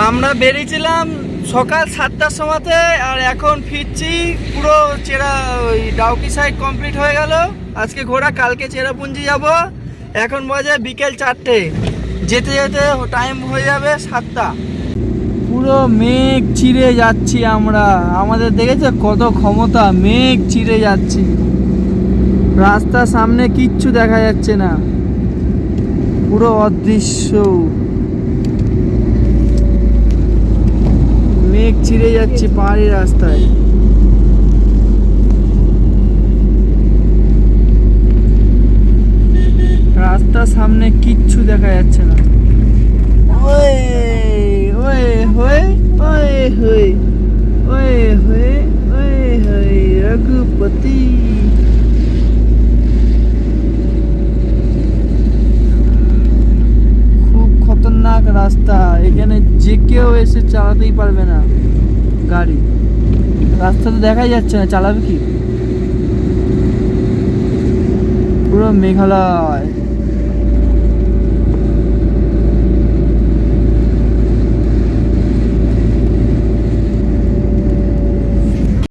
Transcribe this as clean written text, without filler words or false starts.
আমরা বেরিয়েছিলাম সকাল 7টার সময়তে, আর এখন ফিরছি পুরো ওই ডাউকি সাইড কমপ্লিট হয়ে গেল আজকে ঘোরা। কালকে চেরাপুঞ্জি যাব। এখন বাজে বিকেল 4টে, যেতে যেতে টাইম হয়ে যাবে 7টা। পুরো মেঘ চিরে যাচ্ছি আমরা। আমাদের দেখেছে কত ক্ষমতা, মেঘ চিরে যাচ্ছি। রাস্তার সামনে কিচ্ছু দেখা যাচ্ছে না, পুরো অদৃশ্য। মেঘ চিরে যাচ্ছি পাহাড়ি রাস্তায়। রাস্তার সামনে কিচ্ছু দেখা যাচ্ছে না। ওয়ে ওয়ে হয়ে ওয়ে হয়ে ওয়ে হয়ে ওয়ে হয়ে রঘুপতি। খুব খতরনাক রাস্তা, এখানে যে কেউ এসে চালাতেই পারবে না গাড়ি। রাস্তা তো দেখাই যাচ্ছে না, চালাবে কি? পুরো মেঘালয়।